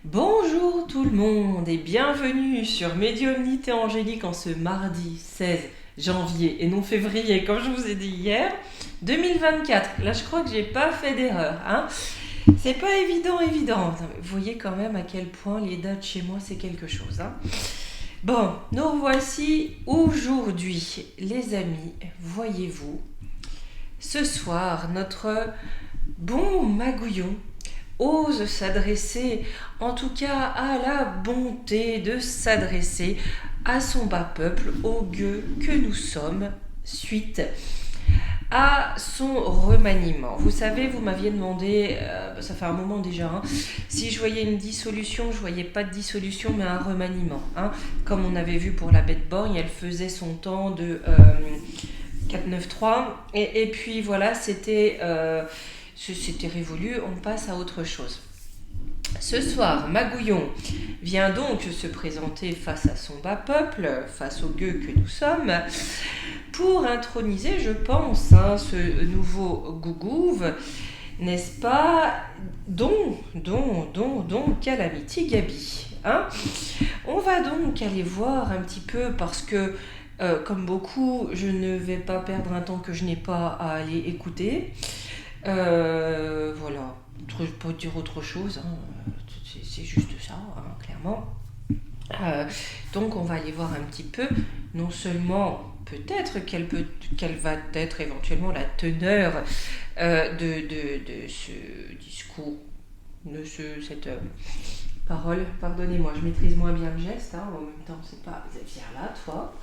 Bonjour tout le monde et bienvenue sur Médiumnité Angélique en ce mardi 16 janvier et non février comme je vous ai dit hier 2024. Là je crois que j'ai pas fait d'erreur, hein. C'est pas évident. Vous voyez quand même à quel point les dates chez moi c'est quelque chose, hein. Bon, nous voici aujourd'hui les amis, voyez-vous, ce soir notre bon Magouillon ose s'adresser, en tout cas à la bonté de s'adresser à son bas peuple, aux gueux que nous sommes, suite à son remaniement. Vous savez, vous m'aviez demandé, ça fait un moment déjà, hein, si je voyais une dissolution, je voyais pas de dissolution, mais un remaniement. Hein. Comme on avait vu pour la bête borgne, elle faisait son temps de 4-9-3, et puis voilà, c'était révolu, on passe à autre chose. Ce soir, Magouillon vient donc se présenter face à son bas peuple, face aux gueux que nous sommes, pour introniser, je pense, hein, ce nouveau Gougouve, n'est-ce pas, dont Calamity Gaby. Hein. On va donc aller voir un petit peu parce que, comme beaucoup, je ne vais pas perdre un temps que je n'ai pas à aller écouter. Voilà, pas dire autre chose, hein. C'est juste ça, hein, clairement. Donc on va aller voir un petit peu, non seulement peut-être quelle va être éventuellement la teneur de ce discours, de cette parole. Pardonnez-moi, je maîtrise moins bien le geste, hein, en même temps c'est pas, viens là toi,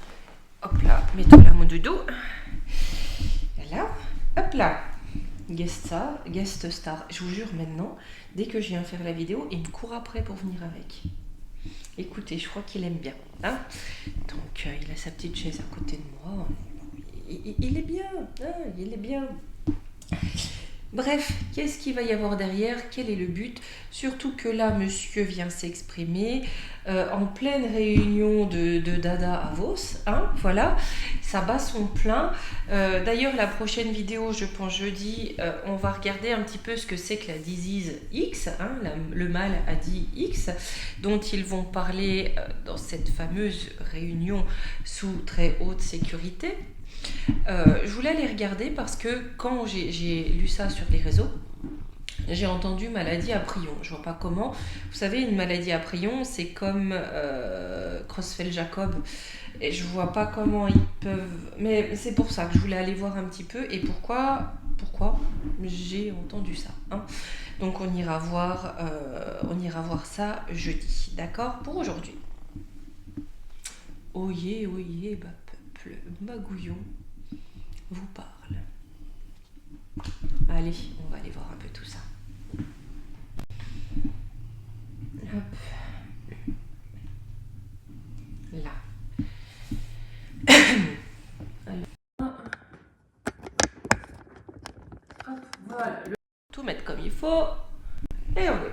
hop là, mets-toi là mon doudou, là, hop là. Guest star. Je vous jure maintenant, dès que je viens faire la vidéo, il me court après pour venir avec. Écoutez, je crois qu'il aime bien. Hein. Donc, il a sa petite chaise à côté de moi. Il est bien. Hein, il est bien. Bref, qu'est-ce qu'il va y avoir derrière? Quel est le but? Surtout que là, monsieur vient s'exprimer en pleine réunion de Dada à Vos. Hein, voilà, ça bat son plein. D'ailleurs, la prochaine vidéo, je pense jeudi, on va regarder un petit peu ce que c'est que la disease X, hein, le mal a dit X, dont ils vont parler dans cette fameuse réunion sous très haute sécurité. Je voulais aller regarder parce que quand j'ai lu ça sur les réseaux, j'ai entendu maladie à prion. Je vois pas comment. Vous savez, une maladie à prion, c'est comme Creutzfeldt-Jacob. Et je vois pas comment ils peuvent. Mais c'est pour ça que je voulais aller voir un petit peu. Et pourquoi j'ai entendu ça. Hein. Donc on ira voir ça jeudi. D'accord? Pour aujourd'hui. Oyez, bas peuple, Magouillon vous parle. Allez, on va aller voir un peu tout ça. Hop. Là. Alors, hop, voilà. Tout mettre comme il faut. Et on est.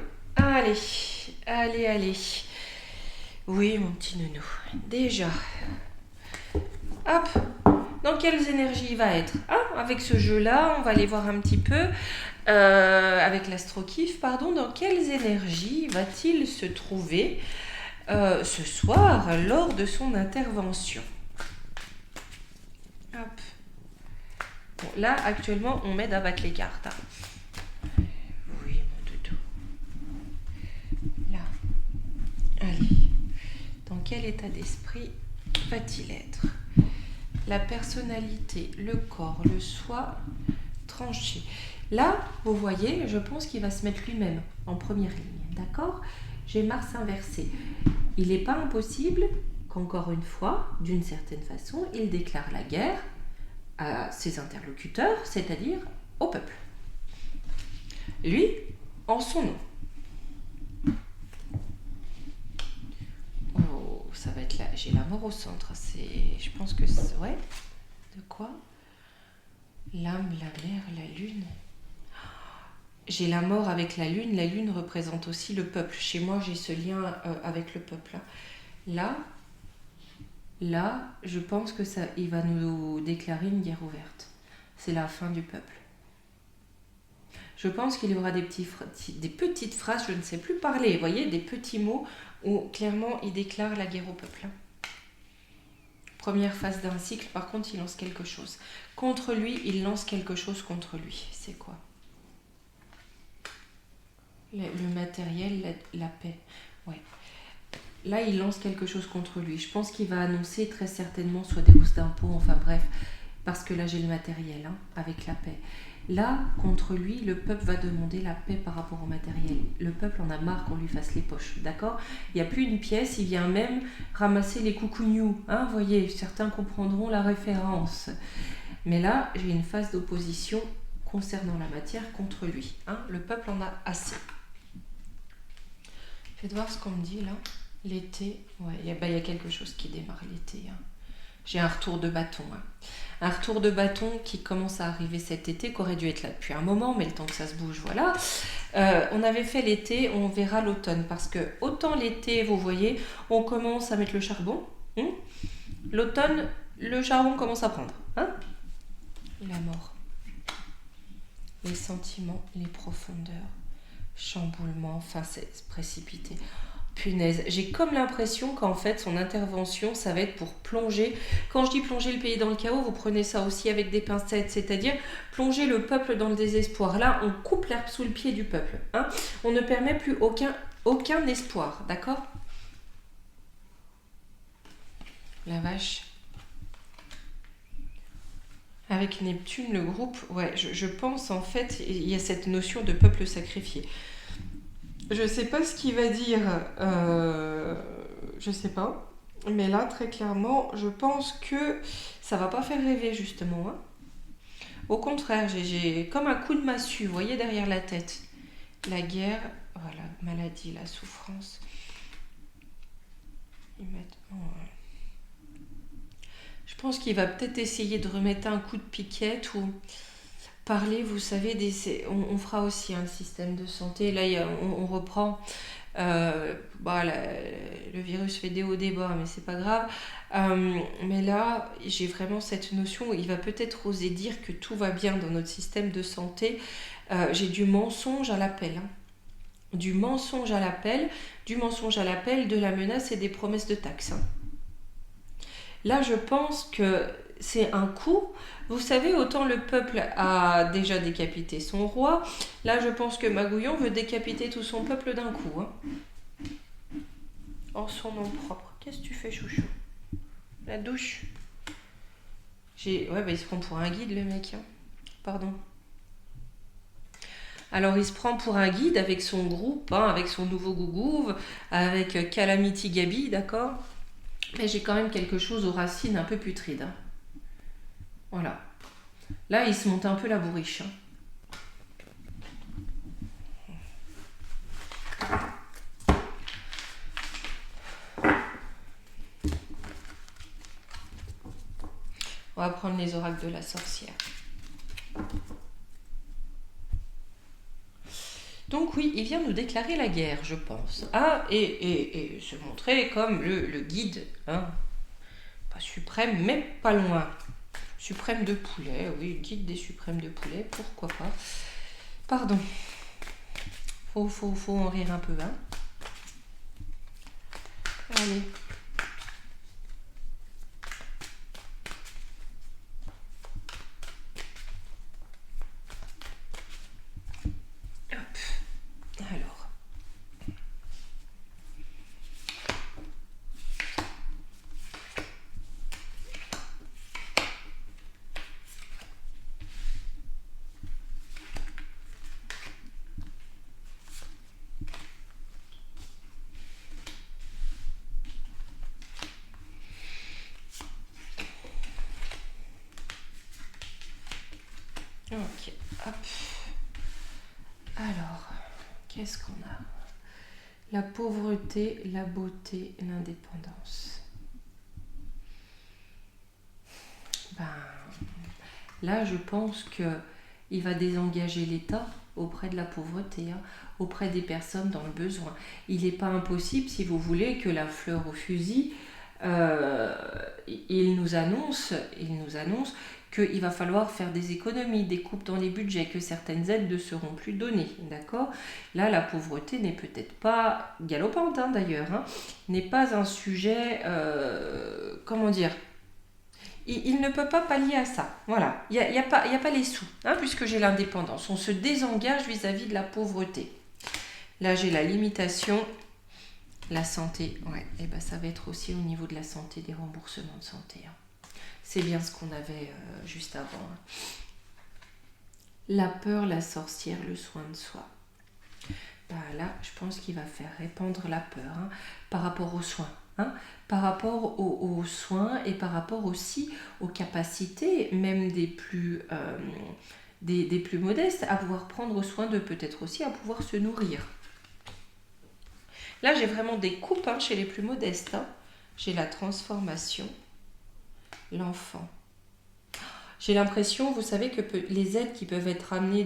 Allez. Oui, mon petit nounou. Déjà. Hop. Dans quelles énergies il va être, hein. Avec ce jeu-là, on va aller voir un petit peu, avec l'astro-kiff, pardon, dans quelles énergies va-t-il se trouver ce soir lors de son intervention. Hop. Bon, là, actuellement, on m'aide à battre les cartes. Hein. Oui, mon doudou. Là. Allez. Dans quel état d'esprit va-t-il être? La personnalité, le corps, le soi tranché. Là, vous voyez, je pense qu'il va se mettre lui-même en première ligne. D'accord? J'ai Mars inversé. Il n'est pas impossible qu'encore une fois, d'une certaine façon, il déclare la guerre à ses interlocuteurs, c'est-à-dire au peuple. Lui, en son nom. Ça va être là. J'ai la mort au centre. Je pense que c'est. Ouais. De quoi? L'âme, la mer, la lune. J'ai la mort avec la lune. La lune représente aussi le peuple. Chez moi, j'ai ce lien avec le peuple. Là, je pense que ça, il va nous déclarer une guerre ouverte. C'est la fin du peuple. Je pense qu'il y aura des petites phrases, je ne sais plus parler, vous voyez, des petits mots où clairement il déclare la guerre au peuple. Première phase d'un cycle, par contre, il lance quelque chose. Contre lui, il lance quelque chose contre lui. C'est quoi? Le matériel, la paix. Ouais. Là, il lance quelque chose contre lui. Je pense qu'il va annoncer très certainement soit des hausses d'impôts, enfin bref, parce que là, j'ai le matériel, hein, avec la paix. Là, contre lui, le peuple va demander la paix par rapport au matériel. Le peuple en a marre qu'on lui fasse les poches, d'accord? Il n'y a plus une pièce, il vient même ramasser les coucougnous, hein, voyez, certains comprendront la référence. Mais là, j'ai une phase d'opposition concernant la matière contre lui, hein, le peuple en a assez. Faites voir ce qu'on me dit là. L'été, ouais, il y a quelque chose qui démarre l'été, hein. J'ai un retour de bâton, hein. Un retour de bâton qui commence à arriver cet été, qui aurait dû être là depuis un moment, mais le temps que ça se bouge, voilà. On avait fait l'été, on verra l'automne, parce que autant l'été, vous voyez, on commence à mettre le charbon, hein. L'automne, le charbon commence à prendre, hein. La mort, les sentiments, les profondeurs, chamboulement, enfin c'est précipité. Punaise, j'ai comme l'impression qu'en fait son intervention ça va être pour plonger, quand je dis plonger le pays dans le chaos, vous prenez ça aussi avec des pincettes, c'est-à-dire plonger le peuple dans le désespoir. Là on coupe l'herbe sous le pied du peuple, hein. On ne permet plus aucun espoir, d'accord? La vache. Avec Neptune, le groupe, ouais, je pense en fait, il y a cette notion de peuple sacrifié. Je sais pas ce qu'il va dire, je sais pas. Mais là, très clairement, je pense que ça va pas faire rêver, justement, hein. Au contraire, j'ai comme un coup de massue, vous voyez, derrière la tête. La guerre, voilà, maladie, la souffrance. Je pense qu'il va peut-être essayer de remettre un coup de piquette ou parler, vous savez, on fera aussi un système de santé. Là, on reprend. Le virus fait des hauts des bas, mais c'est pas grave. Mais là, j'ai vraiment cette notion où il va peut-être oser dire que tout va bien dans notre système de santé. J'ai du mensonge à l'appel, hein. Du mensonge à l'appel, de la menace et des promesses de taxes, hein. Là, je pense que c'est un coup. Vous savez, autant le peuple a déjà décapité son roi, là, je pense que Magouillon veut décapiter tout son peuple d'un coup, hein. En son nom propre. Qu'est-ce que tu fais, chouchou? La douche. Ouais, il se prend pour un guide, le mec, hein. Pardon. Alors, il se prend pour un guide avec son groupe, hein, avec son nouveau gougouve, avec Calamity Gabi, d'accord? Mais j'ai quand même quelque chose aux racines un peu putrides, hein. Voilà. Là, il se monte un peu la bourriche, hein. On va prendre les oracles de la sorcière. Donc oui, il vient nous déclarer la guerre, je pense. Ah, et se montrer comme le guide, hein. Pas suprême, mais pas loin. Suprême de poulet, oui, guide des suprêmes de poulet, pourquoi pas. Pardon. Faut en rire un peu, hein. Allez. Alors. Ok, hop. Alors, qu'est-ce qu'on a? La pauvreté, la beauté, l'indépendance. Là, je pense qu'il va désengager l'État auprès de la pauvreté, hein, auprès des personnes dans le besoin. Il n'est pas impossible, si vous voulez, que la fleur au fusil, il nous annonce qu'il va falloir faire des économies, des coupes dans les budgets, que certaines aides ne seront plus données, d'accord? Là, la pauvreté n'est peut-être pas galopante, hein, d'ailleurs, hein, n'est pas un sujet, comment dire, il ne peut pas pallier à ça. Voilà, il y a pas les sous, hein, puisque j'ai l'indépendance. On se désengage vis-à-vis de la pauvreté. Là, j'ai la limitation, la santé. Ouais, et ben ça va être aussi au niveau de la santé, des remboursements de santé. Hein. C'est bien ce qu'on avait juste avant. Hein. La peur, la sorcière, le soin de soi. Bah là, je pense qu'il va faire répandre la peur hein, par rapport aux soins. Hein, par rapport aux soins et par rapport aussi aux capacités, même des plus modestes, à pouvoir prendre soin d'eux, peut-être aussi à pouvoir se nourrir. Là, j'ai vraiment des coupes hein, chez les plus modestes. Hein. J'ai la transformation, l'enfant. J'ai l'impression, vous savez, que les aides qui peuvent être amenées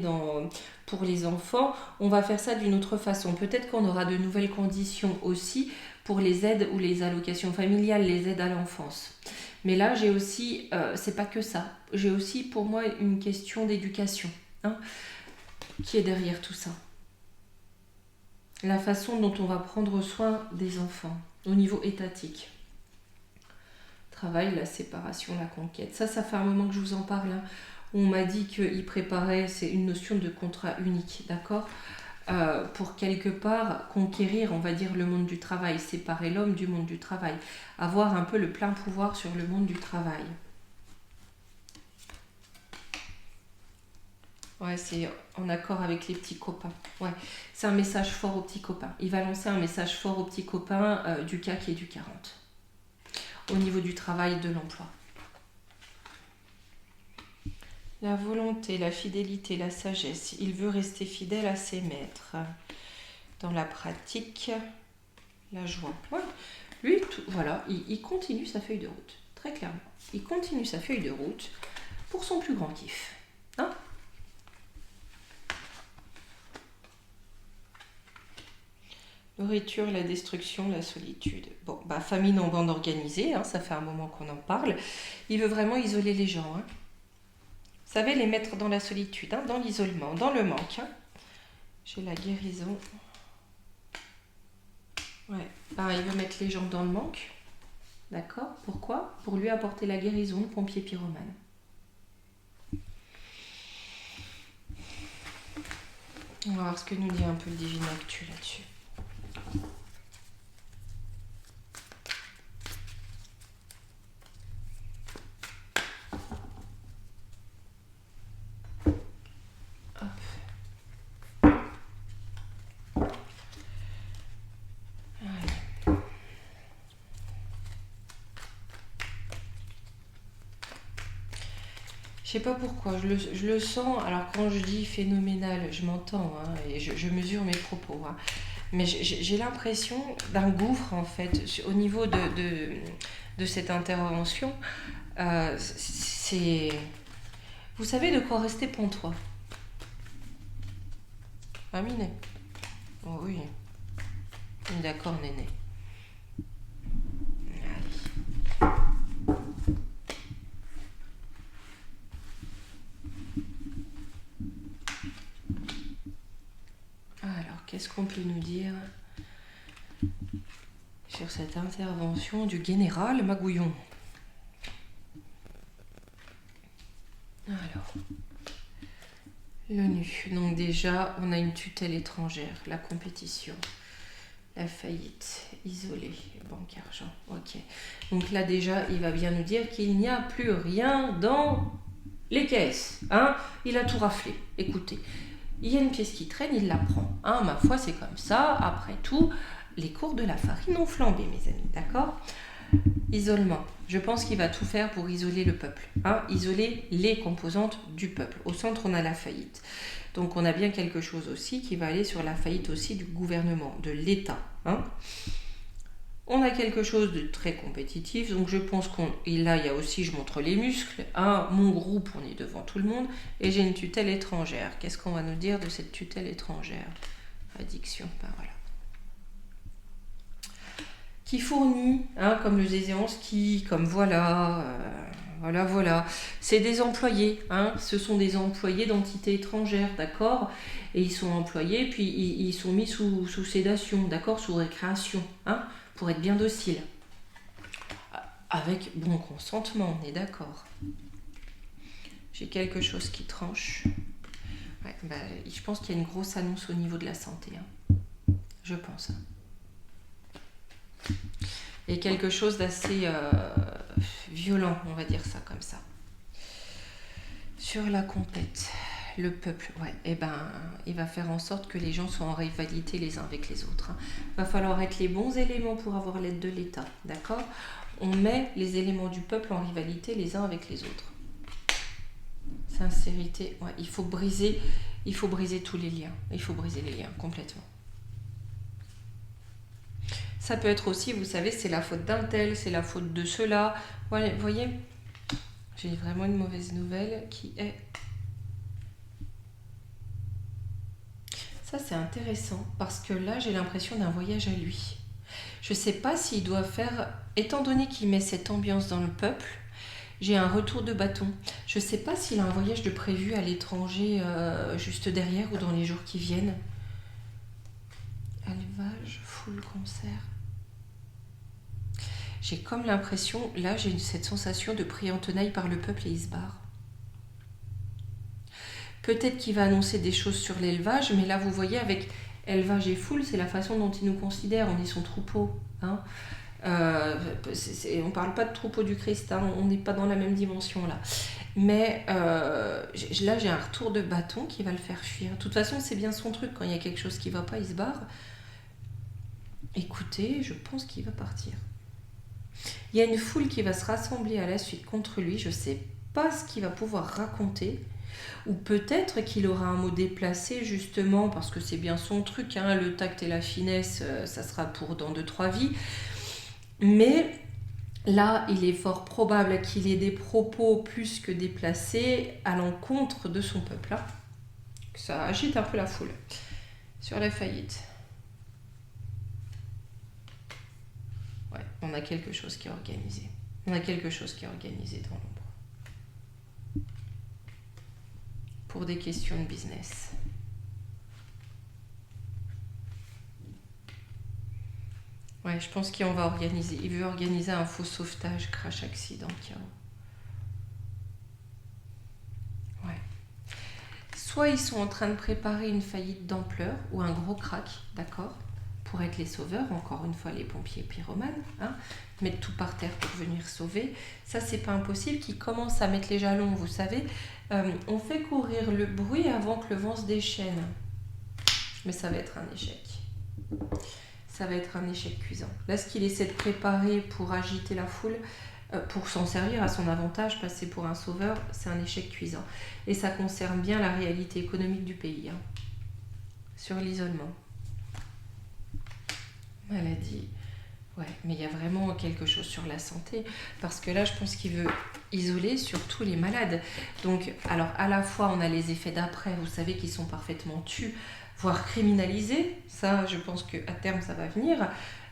pour les enfants, on va faire ça d'une autre façon. Peut-être qu'on aura de nouvelles conditions aussi pour les aides ou les allocations familiales, les aides à l'enfance. Mais là, j'ai aussi, c'est pas que ça, j'ai aussi pour moi une question d'éducation hein, qui est derrière tout ça. La façon dont on va prendre soin des enfants au niveau étatique. Travail, la séparation, la conquête. Ça fait un moment que je vous en parle. Hein. On m'a dit qu'il préparait, c'est une notion de contrat unique, d'accord pour quelque part conquérir, on va dire, le monde du travail, séparer l'homme du monde du travail, avoir un peu le plein pouvoir sur le monde du travail. Ouais, c'est en accord avec les petits copains. Ouais, c'est un message fort aux petits copains. Il va lancer un message fort aux petits copains du CAC et du 40. Au niveau du travail et de l'emploi. La volonté, la fidélité, la sagesse. Il veut rester fidèle à ses maîtres. Dans la pratique, la joie. Ouais. Lui, voilà, il continue sa feuille de route. Très clairement. Il continue sa feuille de route pour son plus grand kiff. Hein ? Nourriture, la destruction, la solitude. Bon, bah famine en bande organisée, hein, ça fait un moment qu'on en parle. Il veut vraiment isoler les gens. Hein. Vous savez, les mettre dans la solitude, hein, dans l'isolement, dans le manque. Hein. J'ai la guérison. Ouais, bah, il veut mettre les gens dans le manque. D'accord ? Pourquoi ? Pour lui apporter la guérison, le pompier pyromane. On va voir ce que nous dit un peu le Divin Actu là-dessus. Je sais pas pourquoi, je le sens, alors quand je dis phénoménal, je m'entends, hein, et je mesure mes propos, hein, mais j'ai l'impression d'un gouffre en fait, au niveau de cette intervention, c'est... Vous savez de quoi rester pantois. Ah, Minet. Oh oui. D'accord, Néné. Alors, qu'est-ce qu'on peut nous dire sur cette intervention du général Magouillon? Alors, l'ONU. Donc déjà, on a une tutelle étrangère, la compétition, la faillite, isolée, banque argent. Ok. Donc là déjà, il va bien nous dire qu'il n'y a plus rien dans les caisses. Hein, il a tout raflé. Écoutez. Il y a une pièce qui traîne, il la prend. Hein, ma foi, c'est comme ça. Après tout, les cours de la farine ont flambé, mes amis. D'accord ? Isolement. Je pense qu'il va tout faire pour isoler le peuple. Hein, isoler les composantes du peuple. Au centre, on a la faillite. Donc, on a bien quelque chose aussi qui va aller sur la faillite aussi du gouvernement, de l'État. Hein. On a quelque chose de très compétitif, donc je pense là il y a aussi, je montre les muscles, hein, mon groupe, on est devant tout le monde, et j'ai une tutelle étrangère. Qu'est-ce qu'on va nous dire de cette tutelle étrangère ? Addiction, ben voilà. Qui fournit, hein, comme le Zéséanski, comme voilà, Voilà, voilà. C'est des employés, hein. Ce sont des employés d'entités étrangères, d'accord? Et ils sont employés, puis ils sont mis sous sédation, d'accord? Sous récréation, hein? Pour être bien dociles. Avec bon consentement, on est d'accord. J'ai quelque chose qui tranche. Ouais, bah, je pense qu'il y a une grosse annonce au niveau de la santé, hein. Je pense. Et quelque chose d'assez violent, on va dire ça comme ça. Sur la compète, le peuple, ouais, eh ben, il va faire en sorte que les gens soient en rivalité les uns avec les autres, hein. Va falloir être les bons éléments pour avoir l'aide de l'État, d'accord? On met les éléments du peuple en rivalité les uns avec les autres. Sincérité, ouais, il faut briser tous les liens. Il faut briser les liens complètement. Ça peut être aussi, vous savez, c'est la faute d'un tel, c'est la faute de cela. Voilà, vous voyez, j'ai vraiment une mauvaise nouvelle qui est... Ça, c'est intéressant parce que là, j'ai l'impression d'un voyage à lui. Je ne sais pas s'il doit faire... Étant donné qu'il met cette ambiance dans le peuple, j'ai un retour de bâton. Je ne sais pas s'il a un voyage de prévu à l'étranger juste derrière ou dans les jours qui viennent. Élevage, full concert. J'ai comme l'impression, là j'ai cette sensation de pris en tenaille par le peuple et il se barre. Peut-être qu'il va annoncer des choses sur l'élevage, mais là vous voyez avec élevage et foule, c'est la façon dont il nous considère, on est son troupeau, hein. On ne parle pas de troupeau du Christ, hein, on n'est pas dans la même dimension là. Mais là j'ai un retour de bâton qui va le faire fuir. De toute façon c'est bien son truc, quand il y a quelque chose qui ne va pas, il se barre. Écoutez, je pense qu'il va partir. Il y a une foule qui va se rassembler à la suite contre lui, je ne sais pas ce qu'il va pouvoir raconter, ou peut-être qu'il aura un mot déplacé justement parce que c'est bien son truc, hein, le tact et la finesse, ça sera pour dans 2-3 vies. Mais là, il est fort probable qu'il ait des propos plus que déplacés à l'encontre de son peuple, hein. Ça agite un peu la foule. Sur la faillite. Ouais, on a quelque chose qui est organisé. On a quelque chose qui est organisé dans l'ombre. Pour des questions de business. Ouais, je pense qu'il va organiser. Il veut organiser un faux sauvetage, crash, accident, chaos. Ouais. Soit ils sont en train de préparer une faillite d'ampleur ou un gros crack, d'accord, pour être les sauveurs, encore une fois les pompiers pyromanes, hein, mettre tout par terre pour venir sauver. Ça, c'est pas impossible, qu'ils commencent à mettre les jalons, vous savez. On fait courir le bruit avant que le vent se déchaîne. Mais ça va être un échec. Ça va être un échec cuisant. Là, ce qu'il essaie de préparer pour agiter la foule, pour s'en servir à son avantage, passer pour un sauveur, c'est un échec cuisant. Et ça concerne bien la réalité économique du pays, hein. Sur l'isolement. Maladie. Ouais, mais il y a vraiment quelque chose sur la santé, parce que là, je pense qu'il veut isoler surtout les malades. Donc, alors, à la fois, on a les effets d'après, vous savez, qui sont parfaitement tus, voire criminalisés. Ça, je pense qu'à terme, ça va venir,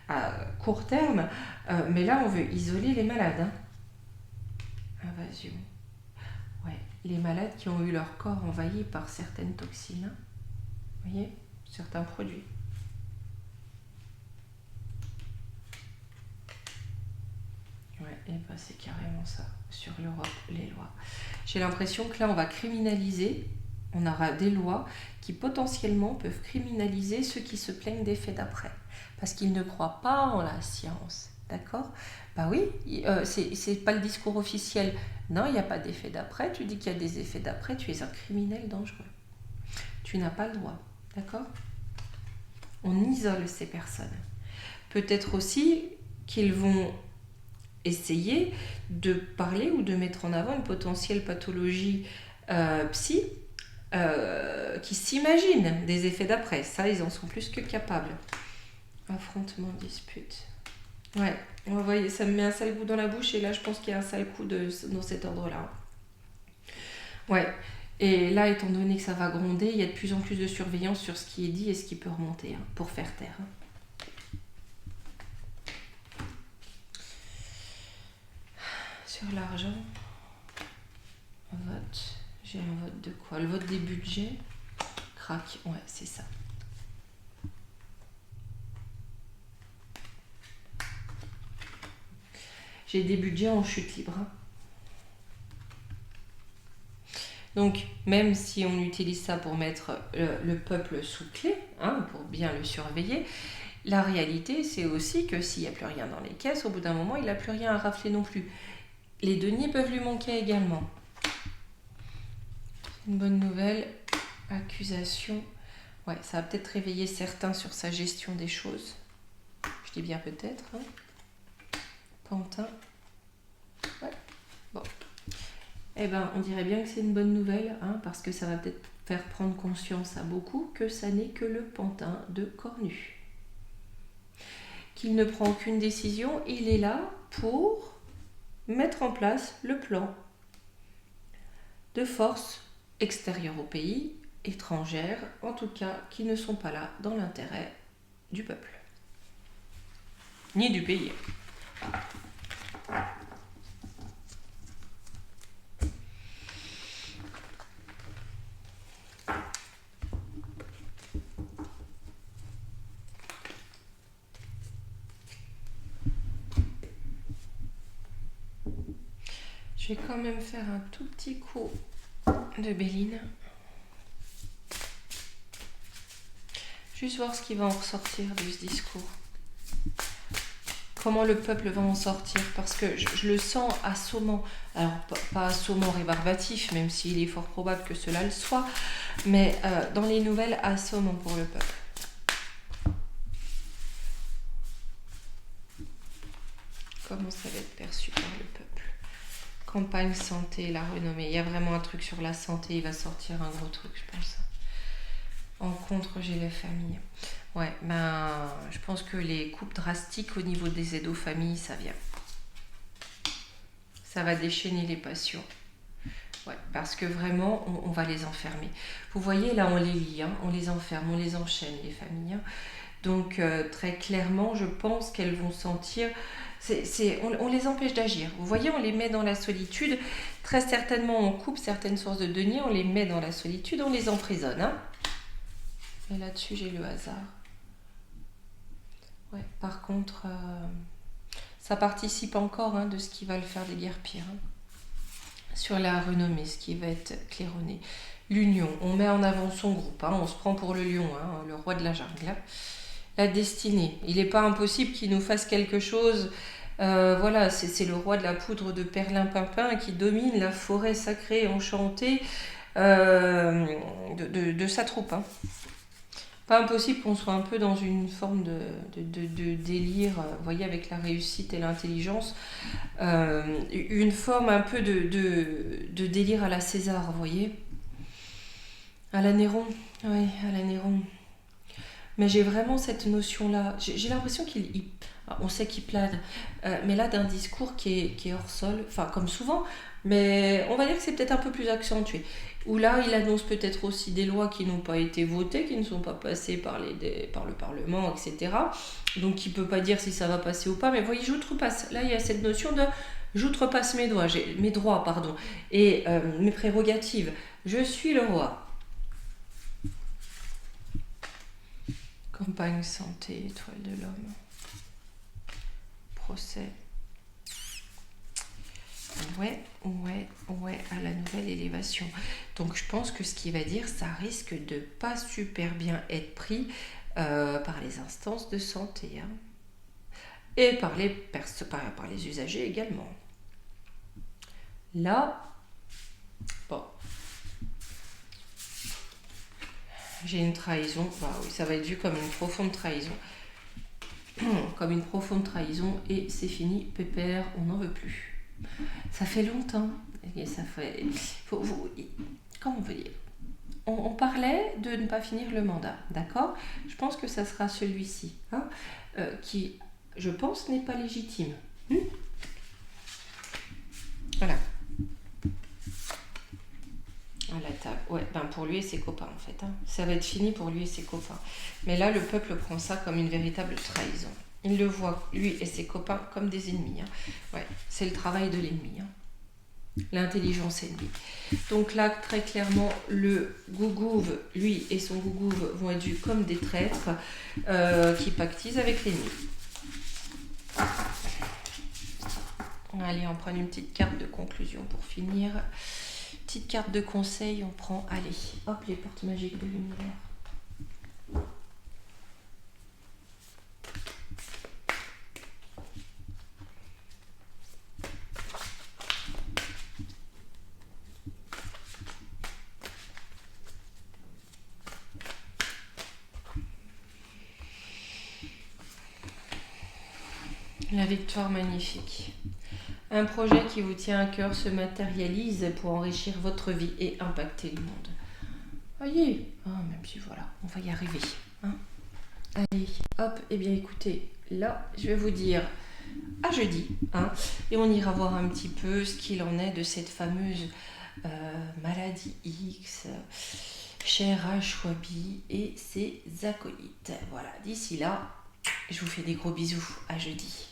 à court terme. Mais là, on veut isoler les malades, hein. Invasion. Ouais, les malades qui ont eu leur corps envahi par certaines toxines, hein. Vous voyez, certains produits. Ouais, et ben c'est carrément ça, sur l'Europe, les lois. J'ai l'impression que là, on va criminaliser, on aura des lois qui potentiellement peuvent criminaliser ceux qui se plaignent d'effets d'après, parce qu'ils ne croient pas en la science, d'accord? Bah oui, c'est pas le discours officiel. Non, il n'y a pas d'effet d'après, tu dis qu'il y a des effets d'après, tu es un criminel dangereux. Tu n'as pas le droit, d'accord? On isole ces personnes. Peut-être aussi qu'ils vont essayer de parler ou de mettre en avant une potentielle pathologie psy qui s'imagine des effets d'après. Ça, ils en sont plus que capables. Affrontement, dispute. Ouais, vous voyez, ça me met un sale goût dans la bouche et là, je pense qu'il y a un sale coup dans cet ordre-là. Ouais, et là, étant donné que ça va gronder, il y a de plus en plus de surveillance sur ce qui est dit et ce qui peut remonter, hein, pour faire taire, hein. Sur l'argent, Vote. J'ai un vote de quoi? Le vote des budgets. Crac. Ouais, c'est ça. J'ai des budgets en chute libre. Donc, même si on utilise ça pour mettre le peuple sous clé, pour bien le surveiller, la réalité, c'est aussi que s'il n'y a plus rien dans les caisses, au bout d'un moment, il n'a plus rien à rafler non plus. Les deniers peuvent lui manquer également. Une bonne nouvelle. Accusation. Ouais, ça va peut-être réveiller certains sur sa gestion des choses. Je dis bien peut-être. Pantin. Ouais. Bon. Eh ben, on dirait bien que c'est une bonne nouvelle, parce que ça va peut-être faire prendre conscience à beaucoup que ça n'est que le pantin de Cornu. Qu'il ne prend aucune décision, il est là pour mettre en place le plan de forces extérieures au pays, étrangères, en tout cas, qui ne sont pas là dans l'intérêt du peuple, ni du pays. Je vais quand même faire un tout petit coup de Béline. Juste voir ce qui va en ressortir de ce discours. Comment le peuple va en sortir, parce que je le sens assommant. Alors, pas assommant rébarbatif, même s'il est fort probable que cela le soit, mais dans les nouvelles, assommant pour le peuple. Comment ça va être perçu par le peuple? Campagne santé, la renommée. Il y a vraiment un truc sur la santé, il va sortir un gros truc, je pense. En contre, j'ai les familles. Ouais, je pense que les coupes drastiques au niveau des aides aux familles, ça vient. Ça va déchaîner les passions. Ouais, parce que vraiment, on va les enfermer. Vous voyez, là, on les lie, on les enferme, on les enchaîne, les familles. Donc, très clairement, je pense qu'elles vont sentir... on les empêche d'agir. Vous voyez, on les met dans la solitude. Très certainement, on coupe certaines sources de deniers, on les met dans la solitude, on les emprisonne. Et là-dessus, j'ai le hasard. Ouais, par contre, ça participe encore de ce qui va le faire déguerpir. Sur la renommée, ce qui va être claironné. L'union, on met en avant son groupe, on se prend pour le lion, le roi de la jungle. La destinée, il n'est pas impossible qu'il nous fasse quelque chose. Voilà, c'est le roi de la poudre de perlimpinpin qui domine la forêt sacrée enchantée de sa troupe. Pas impossible qu'on soit un peu dans une forme de délire, vous voyez, avec la réussite et l'intelligence, une forme un peu de délire à la César, vous voyez, à la Néron, oui, à la Néron. Mais j'ai vraiment cette notion-là, j'ai l'impression on sait qu'il plane, mais là d'un discours qui est hors sol, enfin comme souvent, mais on va dire que c'est peut-être un peu plus accentué. Où là, il annonce peut-être aussi des lois qui n'ont pas été votées, qui ne sont pas passées par le Parlement, etc. Donc, il ne peut pas dire si ça va passer ou pas. Mais vous voyez, j'outrepasse. Là, il y a cette notion de j'outrepasse mes droits, et mes prérogatives. Je suis le roi. Campagne santé, étoile de l'homme. Procès. Ouais, à la nouvelle élévation. Donc je pense que ce qu'il va dire, ça risque de pas super bien être pris par les instances de santé. Et par les usagers également. Là, bon. J'ai une trahison. Bah oui, ça va être vu comme une profonde trahison. Comme une profonde trahison. Et c'est fini, pépère, on n'en veut plus. Ça fait longtemps, et ça fait... comment on peut dire, on parlait de ne pas finir le mandat, d'accord? Je pense que ça sera celui-ci, qui, je pense, n'est pas légitime. Voilà. À la table. Ouais, pour lui et ses copains, en fait. Ça va être fini pour lui et ses copains. Mais là, le peuple prend ça comme une véritable trahison. Il le voit, lui et ses copains, comme des ennemis. Ouais, c'est le travail de l'ennemi. l'intelligence ennemie. Donc là, très clairement, le gougouve, lui et son gougouve vont être vus comme des traîtres qui pactisent avec l'ennemi. Allez, on prend une petite carte de conclusion pour finir. Petite carte de conseil, on prend, allez, hop, les portes magiques de l'univers. La victoire magnifique. Un projet qui vous tient à cœur se matérialise pour enrichir votre vie et impacter le monde. Voyez, même si voilà, on va y arriver. Hein. Allez, hop, et bien écoutez, là, je vais vous dire à jeudi, hein, et on ira voir un petit peu ce qu'il en est de cette fameuse maladie X, cher Ashwabi et ses acolytes. Voilà, d'ici là, je vous fais des gros bisous, à jeudi.